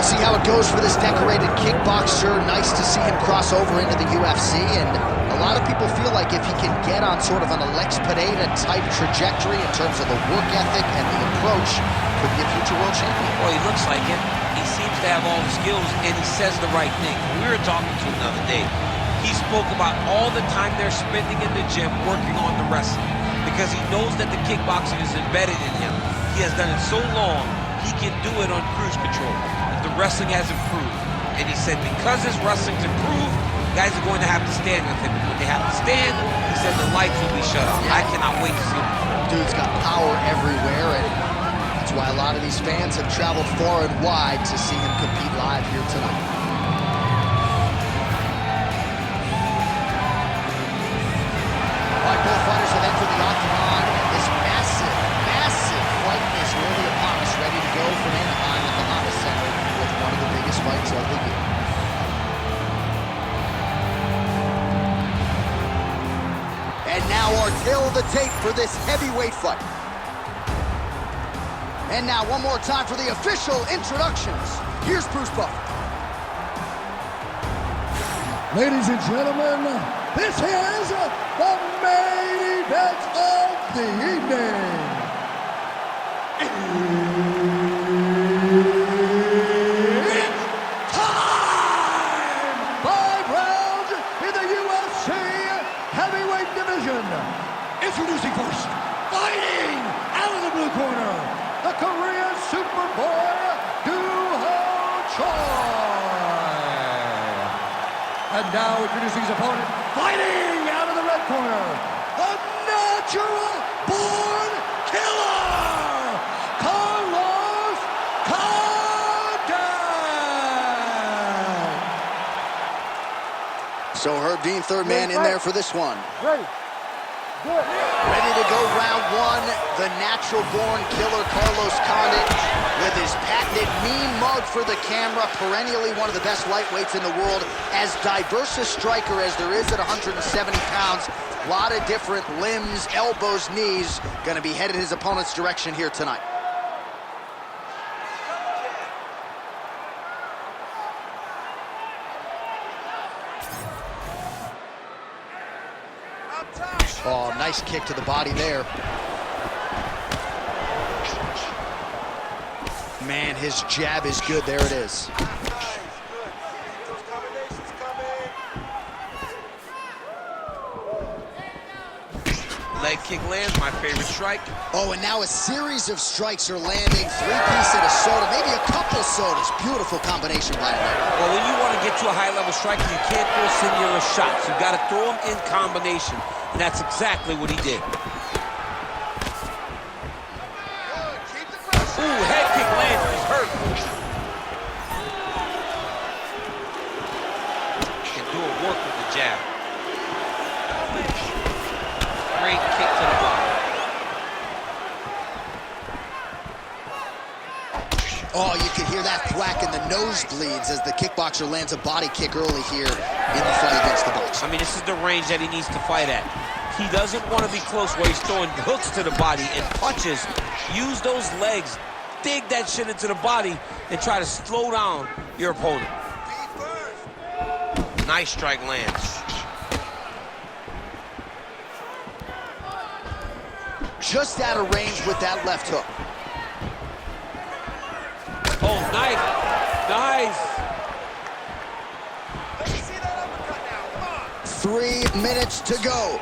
We'll see how it goes for this decorated kickboxer. Nice to see him cross over into the UFC, and a lot of people feel like if he can get on sort of an Alex Pineda-type trajectory in terms of the work ethic and the approach, could be a future world champion. Well, he looks like it. He seems to have all the skills, and he says the right thing. We were talking to him the other day. He spoke about all the time they're spending in the gym working on the wrestling, because he knows that the kickboxing is embedded in him. He has done it so long, he can do it on cruise control. The wrestling has improved. And he said because his wrestling's improved, guys are going to have to stand with him. When they have to stand, he said the lights will be shut off. I cannot wait to see him. Dude's got power everywhere, and that's why a lot of these fans have traveled far and wide to see him compete live here tonight. All right, both fighters have entered the octagon, and this massive fight is really upon us, ready to go from Anaheim at the Honda Center with one of the biggest fights of the year. And now our tail of the tape for this heavyweight fight. And now one more time for the official introductions. Here's Bruce Buffer. Ladies and gentlemen, this is the main event of the evening. It's time! 5 rounds in the UFC heavyweight division. Introducing first, fighting out of the blue corner, the Korean Superboy, Doo-Ho Choi. And now introducing his opponent, fighting out of the red corner, the natural born killer, Carlos Condit. So Herb Dean, third man in there for this one. Ready. Good. Ready to go round one, the natural-born killer Carlos Condit with his patented mean mug for the camera, perennially one of the best lightweights in the world, as diverse a striker as there is at 170 pounds. A lot of different limbs, elbows, knees, going to be headed his opponent's direction here tonight. Oh, nice kick to the body there. Man, his jab is good. There it is. Leg kick lands, my favorite strike. Oh, and now a series of strikes are landing. 3-piece and a soda, maybe a couple sodas. Beautiful combination by him. Well, when you want to get to a high-level striker, you can't throw singular shots. You've got to throw them in combination, and that's exactly what he did. Ooh, head kick lands, he's hurt. Can do a work with the jab. Great kick to the body. Oh, you can hear that thwack in the nosebleeds as the kickboxer lands a body kick early here in the fight against the boxer. I mean, this is the range that he needs to fight at. He doesn't want to be close where he's throwing hooks to the body and punches. Use those legs, dig that shit into the body, and try to slow down your opponent. Nice strike lands. Just out of range with that left hook. Oh, nice. Nice. Let me see that uppercut now. Come on. 3 minutes to go.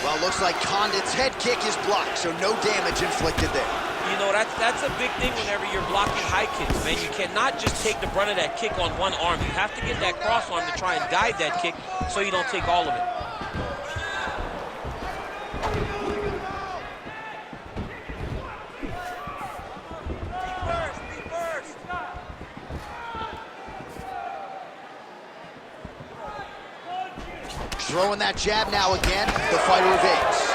Well, looks like Condit's head kick is blocked, so no damage inflicted there. You know, that's a big thing whenever you're blocking high kicks, man. You cannot just take the brunt of that kick on one arm. You have to get that cross arm to try and guide that kick so you don't take all of it. Be first. Throwing that jab now again, the fighter evades.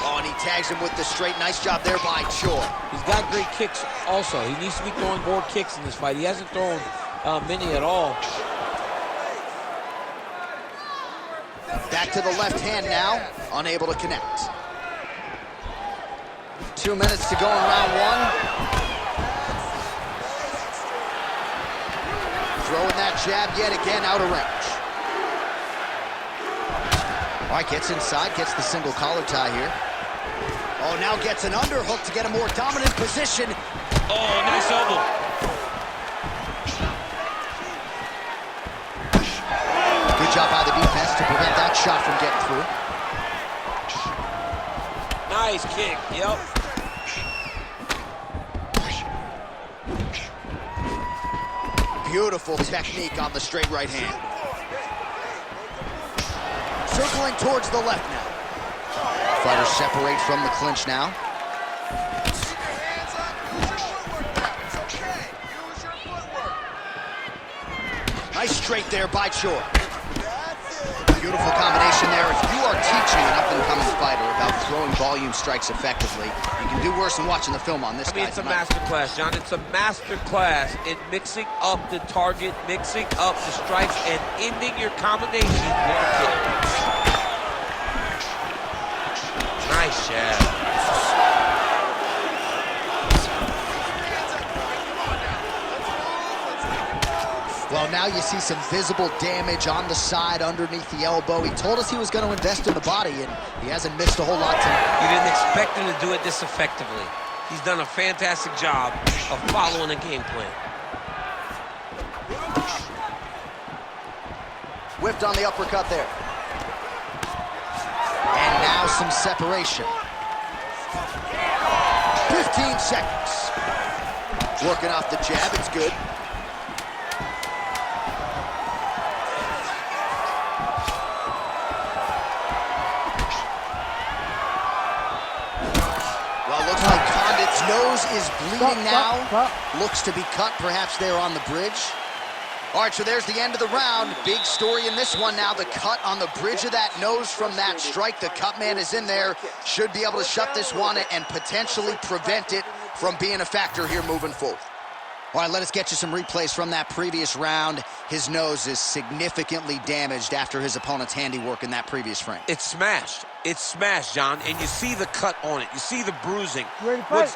Oh, and he tags him with the straight. Nice job there by Choi. He's got great kicks also. He needs to be throwing more kicks in this fight. He hasn't thrown many at all. Back to the left hand now, unable to connect. 2 minutes to go in round one. Throwing that jab yet again out of range. All right, gets inside, gets the single collar tie here. Oh, now gets an underhook to get a more dominant position. Oh, nice elbow. Good job by the defense to prevent that shot from getting through. Nice kick, yep. Beautiful technique on the straight right hand. Circling towards the left now. Fighters separate from the clinch now. Nice straight there by Chor. Beautiful combination there. If you are teaching an up-and-coming fighter about throwing volume strikes effectively, you can do worse than watching the film on this guy. It's a master class, John. It's a master class in mixing up the target, mixing up the strikes, and ending your combination with a kick. Nice jab. Well, now you see some visible damage on the side underneath the elbow. He told us he was going to invest in the body, and he hasn't missed a whole lot tonight. You didn't expect him to do it this effectively. He's done a fantastic job of following a game plan. Whipped on the uppercut there. And now some separation. 15 seconds. Working off the jab, it's good. Well, looks like Condit's nose is bleeding now. Looks to be cut, perhaps there on the bridge. All right, so there's the end of the round. Big story in this one now. The cut on the bridge of that nose from that strike. The cut man is in there. Should be able to shut this one and potentially prevent it from being a factor here moving forward. All right, let us get you some replays from that previous round. His nose is significantly damaged after his opponent's handiwork in that previous frame. It's smashed. It's smashed, John, and you see the cut on it. You see the bruising.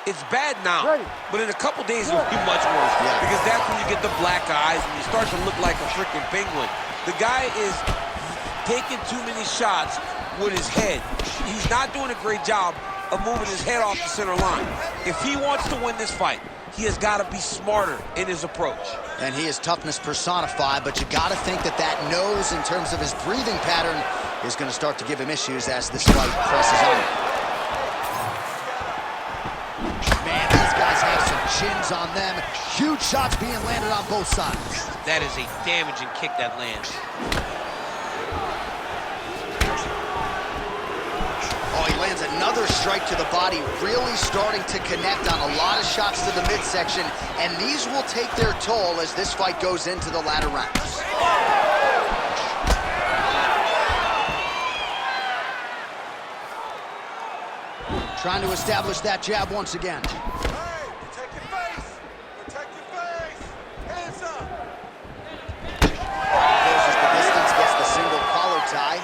It's bad now, but in a couple days it'll be much worse. Yeah. Because that's when you get the black eyes and you start to look like a freaking penguin. The guy is taking too many shots with his head. He's not doing a great job of moving his head off the center line. If he wants to win this fight, he has got to be smarter in his approach. And he is toughness personified, but you got to think that that nose, in terms of his breathing pattern, is going to start to give him issues as this fight presses on. Man, these guys have some chins on them. Huge shots being landed on both sides. That is a damaging kick that lands. Oh, he lands another strike to the body, really starting to connect on a lot of shots to the midsection, and these will take their toll as this fight goes into the latter rounds. Trying to establish that jab once again. Hey, protect your face! Protect your face! Hands up! Closes the distance, gets the single collar tie.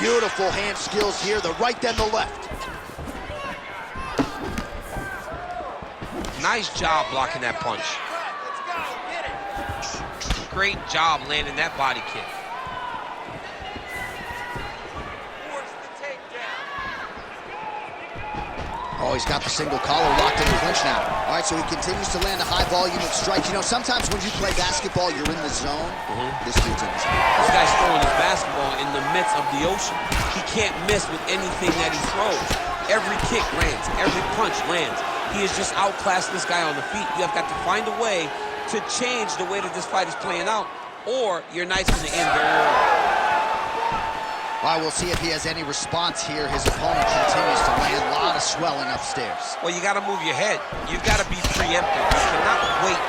Beautiful hand skills here, the right then the left. Nice job blocking that punch. Let's go! Get it! Great job landing that body kick. Force the takedown! Oh, he's got the single collar locked in the clinch now. All right, so he continues to land a high volume of strikes. You know, sometimes when you play basketball, you're in the zone. This dude's in the zone. This guy's throwing his basketball in the midst of the ocean. He can't miss with anything that he throws. Every kick lands. Every punch lands. He has just outclassed this guy on the feet. You have got to find a way to change the way that this fight is playing out, or your night's going to end very early. All right, we'll see if he has any response here. His opponent continues to land a lot of swelling upstairs. Well, you got to move your head. You've got to be preemptive. You cannot wait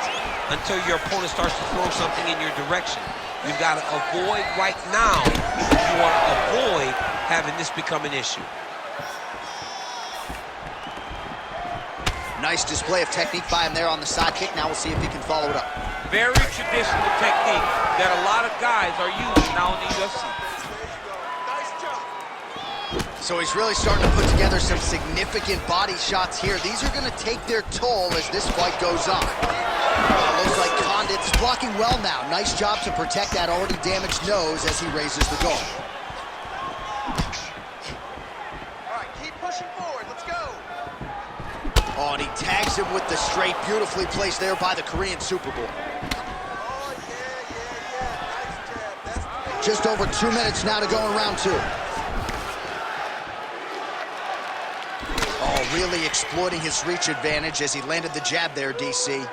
until your opponent starts to throw something in your direction. You've got to avoid right now if you want to avoid having this become an issue. Nice display of technique by him there on the side kick. Now we'll see if he can follow it up. Very traditional technique that a lot of guys are using now in the UFC. So he's really starting to put together some significant body shots here. These are going to take their toll as this fight goes on. Looks like Condit's blocking well now. Nice job to protect that already damaged nose as he raises the guard. All right, keep pushing forward. Let's go. Oh, and he tags him with the straight. Beautifully placed there by the Korean Super Bowl. Oh, yeah. Nice jab. That's the one. Just over 2 minutes now to go in round 2. Oh, really exploiting his reach advantage as he landed the jab there, DC.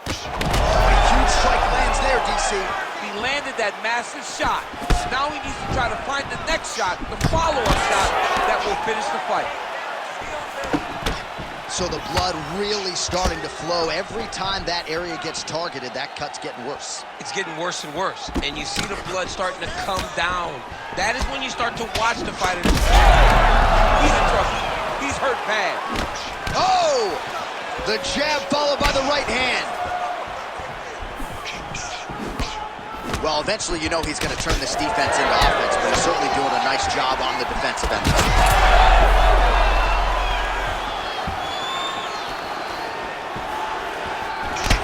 Oh, a huge strike lands there, DC. He landed that massive shot. Now he needs to try to find the next shot, the follow-up shot that will finish the fight. So the blood really starting to flow. Every time that area gets targeted, that cut's getting worse. It's getting worse and worse, and you see the blood starting to come down. That is when you start to watch the fighter. He's in trouble. He's hurt bad. Oh! The jab followed by the right hand. Well, eventually you know he's going to turn this defense into offense, but he's certainly doing a nice job on the defensive end.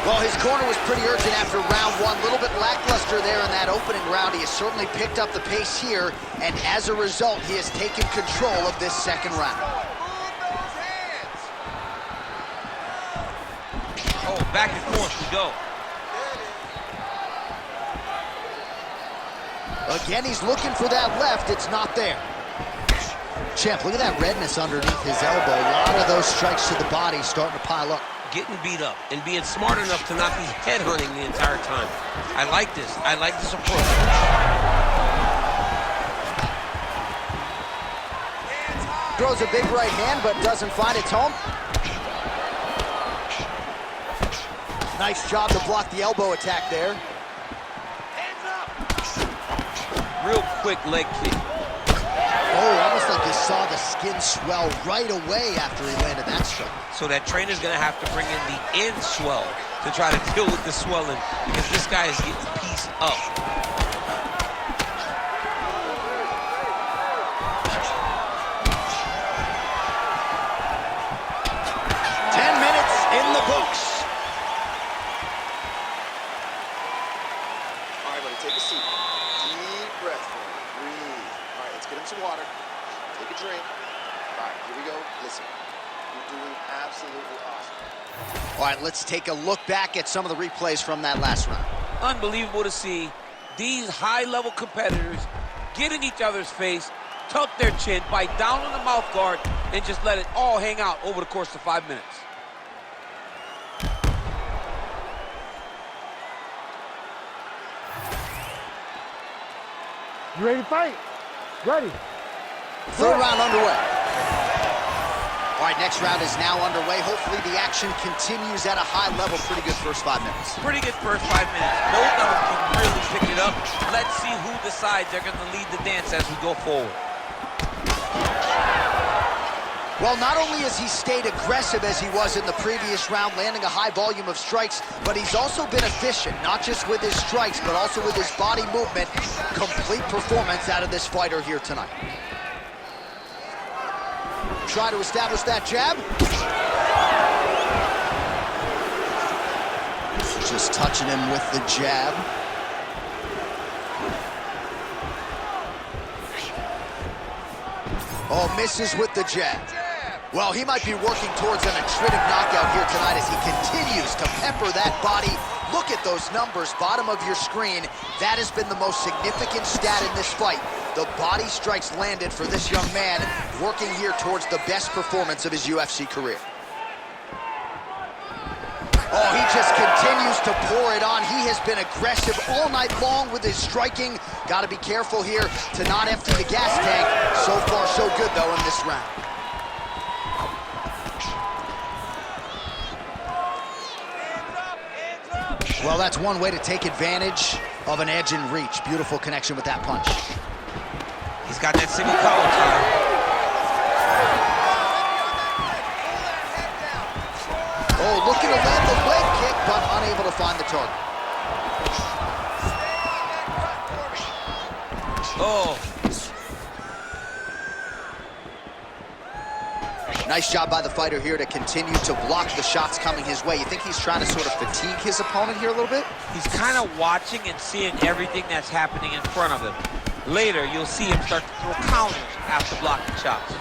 Well, his corner was pretty urgent after round 1. A little bit lackluster there in that opening round. He has certainly picked up the pace here, and as a result, he has taken control of this second round. Oh, back and forth we go. Again, he's looking for that left. It's not there. Champ, look at that redness underneath his elbow. A lot of those strikes to the body starting to pile up. Getting beat up and being smart enough to not be headhunting the entire time. I like this. I like this approach. Throws a big right hand, but doesn't find its home. Nice job to block the elbow attack there. Real quick leg kick. Oh, almost like you saw the skin swell right away after he landed that strike. So that trainer's gonna have to bring in the end swell to try to deal with the swelling because this guy is getting pieced up. In the books. All right, buddy, take a seat. Deep breath. Breathe. All right, let's get him some water. Take a drink. All right, here we go. Listen, you're doing absolutely awesome. All right, let's take a look back at some of the replays from that last round. Unbelievable to see these high-level competitors get in each other's face, tuck their chin, bite down on the mouth guard, and just let it all hang out over the course of 5 minutes. You ready to fight? Ready. Third round underway. All right, next round is now underway. Hopefully the action continues at a high level. Pretty good first 5 minutes. Pretty good first 5 minutes. Both of them can really pick it up. Let's see who decides they're going to lead the dance as we go forward. Well, not only has he stayed aggressive as he was in the previous round, landing a high volume of strikes, but he's also been efficient, not just with his strikes, but also with his body movement. Complete performance out of this fighter here tonight. Try to establish that jab. Just touching him with the jab. Oh, misses with the jab. Well, he might be working towards an attritic knockout here tonight as he continues to pepper that body. Look at those numbers, bottom of your screen. That has been the most significant stat in this fight. The body strikes landed for this young man, working here towards the best performance of his UFC career. Oh, he just continues to pour it on. He has been aggressive all night long with his striking. Got to be careful here to not empty the gas tank. So far, so good, though, in this round. Well, that's one way to take advantage of an edge and reach. Beautiful connection with that punch. He's got that single collar tie. Oh, looking to land the leg kick, but unable to find the target. Oh, Nice job by the fighter here to continue to block the shots coming his way. You think he's trying to sort of fatigue his opponent here a little bit? He's kind of watching and seeing everything that's happening in front of him. Later, you'll see him start to throw counters after blocking shots.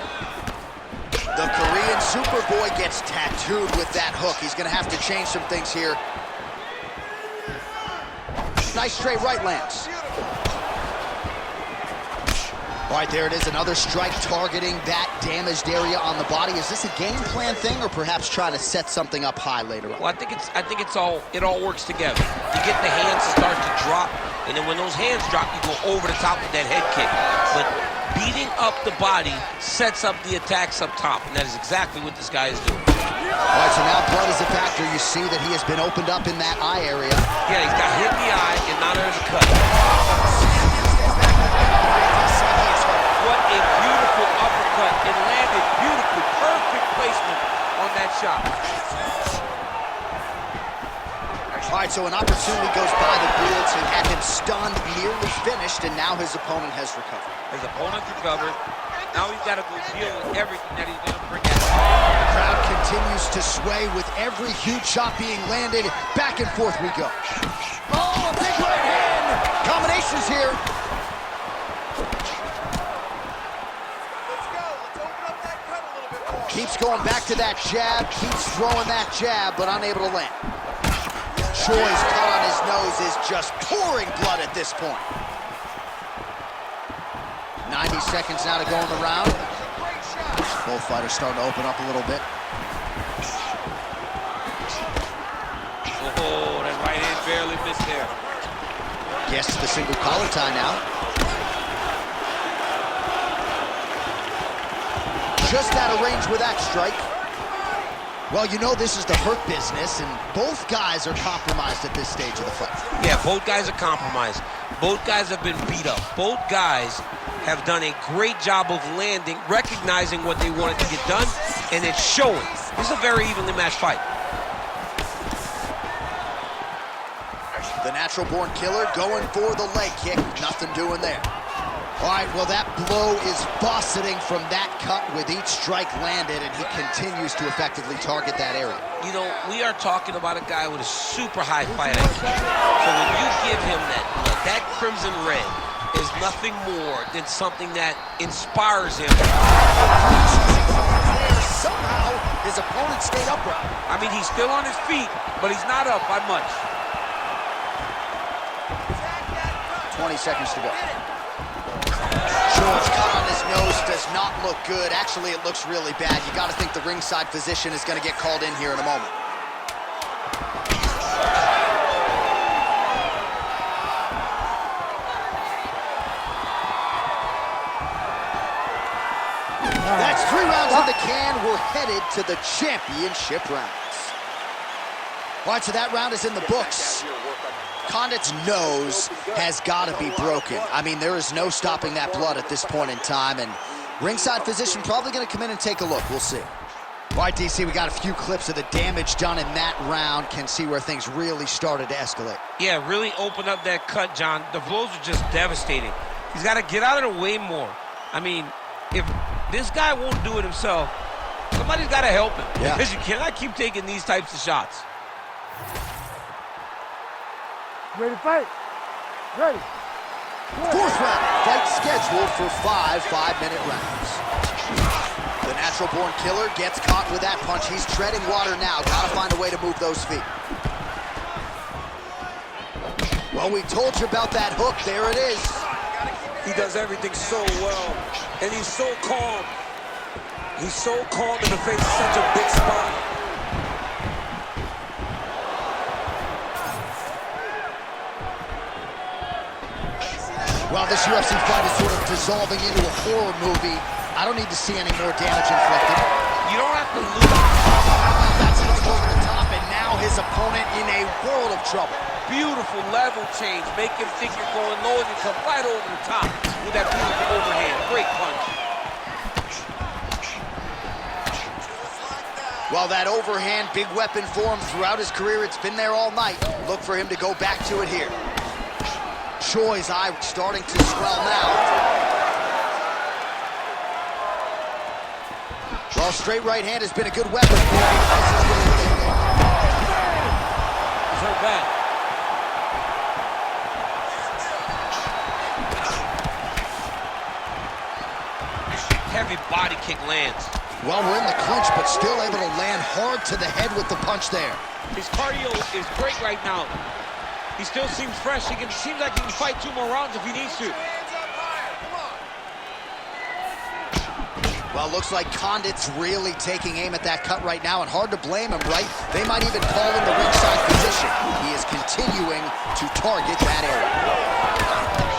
The Korean Superboy gets tattooed with that hook. He's going to have to change some things here. Nice straight right lands. All right, there it is, another strike targeting that damaged area on the body. Is this a game plan thing, or perhaps trying to set something up high later on? Well, I think it all works together. You get the hands to start to drop, and then when those hands drop, you go over the top with that head kick. But beating up the body sets up the attacks up top, and that is exactly what this guy is doing. All right, so now blood is a factor. You see that he has been opened up in that eye area. Yeah, he's got hit in the eye, and now there's a cut. What a beautiful uppercut. It landed beautifully. Perfect placement on that shot. All right, so an opportunity goes by the Bull to have him stunned, nearly finished, and now his opponent has recovered. His opponent recovered. Now he's got to go deal with everything that he's going to bring at him. The crowd continues to sway with every huge shot being landed. Back and forth we go. Oh, a big right hand! Combinations here. Keeps going back to that jab, keeps throwing that jab, but unable to land. Choi's cut on his nose is just pouring blood at this point. 90 seconds now to go in the round. Both fighters starting to open up a little bit. Oh, that right hand barely missed there. Gets to the single collar tie now. Just out of range with that strike. Well, you know this is the hurt business, and both guys are compromised at this stage of the fight. Yeah, both guys are compromised. Both guys have been beat up. Both guys have done a great job of landing, recognizing what they wanted to get done, and it's showing. This is a very evenly matched fight. The natural-born killer going for the leg kick. Nothing doing there. All right, well, that blow is buffeting from that cut with each strike landed, and he continues to effectively target that area. You know, we are talking about a guy with a super high fight IQ. So when you give him that crimson red is nothing more than something that inspires him. Somehow, his opponent stayed upright. I mean, he's still on his feet, but he's not up by much. 20 seconds to go. Choi's cut on his nose does not look good. Actually, it looks really bad. You got to think the ringside physician is going to get called in here in a moment. That's 3 rounds in the can. We're headed to the championship rounds. All right, so that round is in the books. Condit's nose has got to be broken. I mean, there is no stopping that blood at this point in time, and ringside physician probably going to come in and take a look. We'll see. All right, DC, we got a few clips of the damage done in that round. Can see where things really started to escalate. Yeah, really opened up that cut, John. The blows are just devastating. He's got to get out of the way more. I mean, if this guy won't do it himself, somebody's got to help him. Yeah. Because you cannot keep taking these types of shots. Ready to fight? Ready. 4th round, fight scheduled for 5 5-minute rounds. The natural-born killer gets caught with that punch. He's treading water now. Got to find a way to move those feet. Well, we told you about that hook. There it is. He does everything so well, and he's so calm. He's so calm in the face of such a big spot. Well, this UFC fight is sort of dissolving into a horror movie. I don't need to see any more damage inflicted. You don't have to lose. That's it over the top, and now his opponent in a world of trouble. Beautiful level change. Make him think you're going low, and you come right over the top with that beautiful overhand. Great punch. Well, that overhand, big weapon for him throughout his career. It's been there all night. Look for him to go back to it here. Choi's eye starting to swell now. Well, straight right hand has been a good weapon for him. He's hurt bad. Heavy body kick lands. Well, we're in the clinch, but still able to land hard to the head with the punch there. His cardio is great right now. He still seems fresh. Seems like he can fight 2 more rounds if he needs to. Well, looks like Condit's really taking aim at that cut right now, and hard to blame him, right? They might even call him the ringside position. He is continuing to target that area.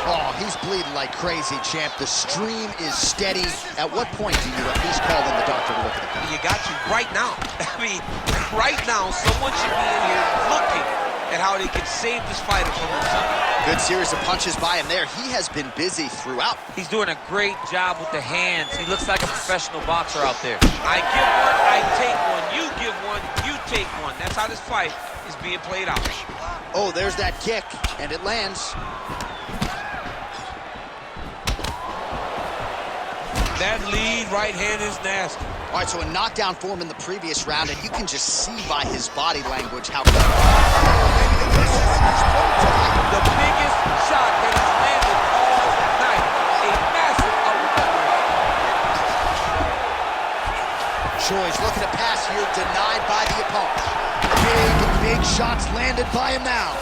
Oh, he's bleeding like crazy, champ. The stream is steady. At what point do you at least call in the doctor to look at the cut? You got you right now. I mean, right now, someone should be in here looking at how they can save this fighter from himself. Good series of punches by him there. He has been busy throughout. He's doing a great job with the hands. He looks like a professional boxer out there. I give one, I take one. You give one, you take one. That's how this fight is being played out. Oh, there's that kick, and it lands. That lead right hand is nasty. All right, so a knockdown for him in the previous round, and you can just see by his body language how... The biggest shot that he's landed all night. A massive uppercut. Choi's looking to pass here, denied by the opponent. Big shots landed by him now.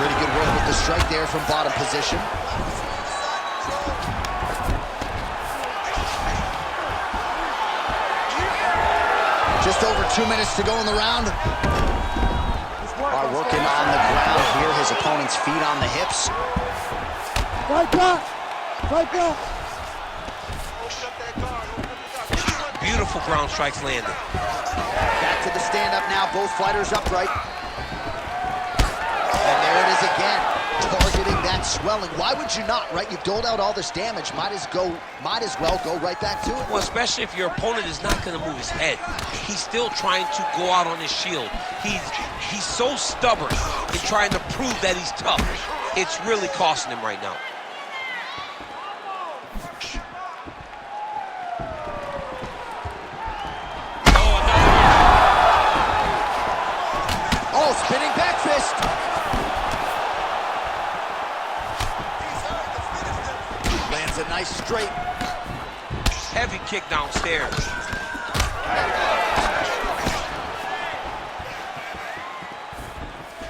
Pretty good work with the strike there from bottom position. Just over 2 minutes to go in the round. Are working on the ground here. His opponent's feet on the hips. Beautiful ground strikes landed. Back to the stand-up now. Both fighters upright. And there it is again. Targeting that swelling. Why would you not, right? You've doled out all this damage. Might as well go right back to it. Well, especially if your opponent is not going to move his head. He's still trying to go out on his shield. He's so stubborn in trying to prove that he's tough. It's really costing him right now. Oh, spinning back fist. Lands a nice straight. Heavy kick downstairs.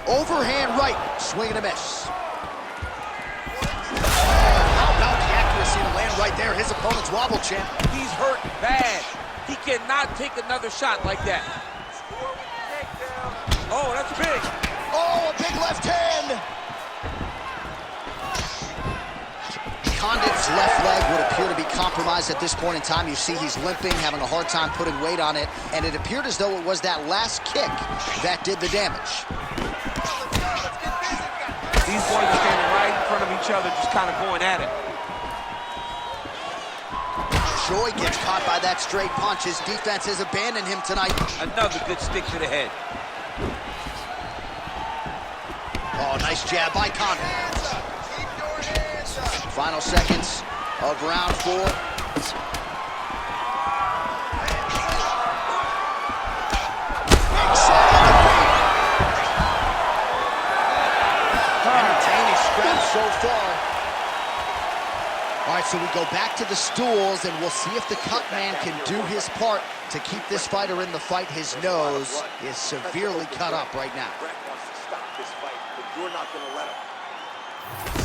Overhand right, swing and a miss. How about the accuracy to land right there? His opponent's wobble, champ. He's hurt bad. He cannot take another shot like that. Oh, that's big. Oh, a big left hand. Condit's left leg would appear to be compromised at this point in time. You see he's limping, having a hard time putting weight on it, and it appeared as though it was that last kick that did the damage. These boys are standing right in front of each other, just kind of going at it. Choi gets caught by that straight punch. His defense has abandoned him tonight. Another good stick to the head. Oh, nice jab by Condit. Final seconds of round 4. Entertaining scrap so far. All right, so we go back to the stools, and we'll see if the cut man can do his part to keep this fighter in the fight. His nose is severely cut up right now. Brett wants to stop this fight, but you're not going to let him.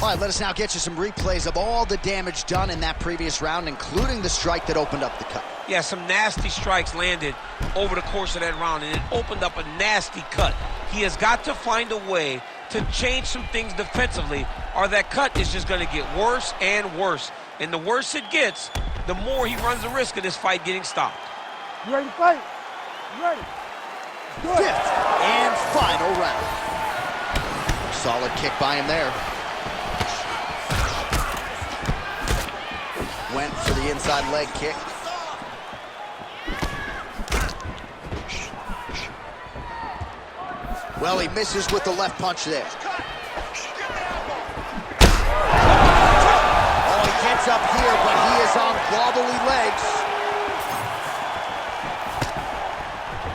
All right, let us now get you some replays of all the damage done in that previous round, including the strike that opened up the cut. Yeah, some nasty strikes landed over the course of that round, and it opened up a nasty cut. He has got to find a way to change some things defensively, or that cut is just going to get worse and worse. And the worse it gets, the more he runs the risk of this fight getting stopped. You ready to fight? You ready? Fifth and final round. Solid kick by him there. Went for the inside leg kick. Well, he misses with the left punch there. Oh, he gets up here, but he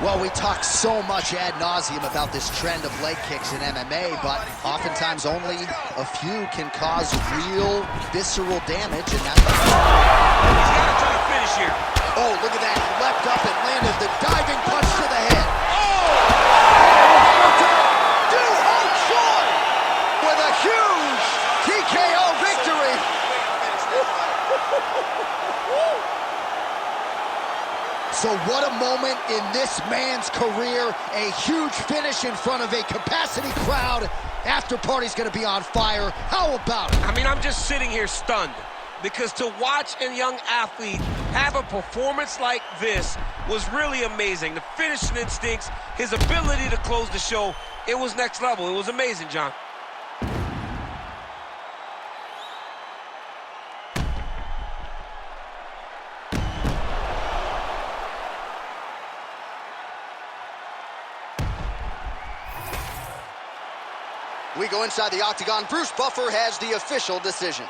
Well, we talk so much ad nauseum about this trend of leg kicks in MMA, but oftentimes only a few can cause real visceral damage, and that's... He's got to try to finish here. Oh, look at that. He leapt up and landed the diving punch to the head. Duho Choi with a huge TKO victory. So what a moment in this man's career. A huge finish in front of a capacity crowd. After party's gonna be on fire. How about it? I mean, I'm just sitting here stunned, because to watch a young athlete have a performance like this was really amazing. The finishing instincts, his ability to close the show, it was next level. It was amazing, John. We go inside the octagon. Bruce Buffer has the official decision.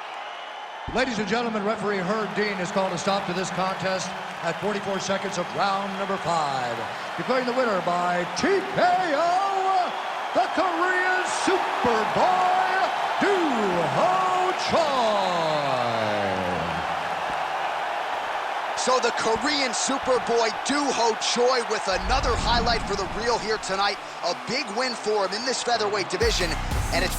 Ladies and gentlemen, referee Herb Dean has called a stop to this contest at 44 seconds of round number 5. Declaring the winner by TKO, the Korean Superboy, Duho Choi. So the Korean Superboy Duho Choi with another highlight for the reel here tonight. A big win for him in this featherweight division, and it's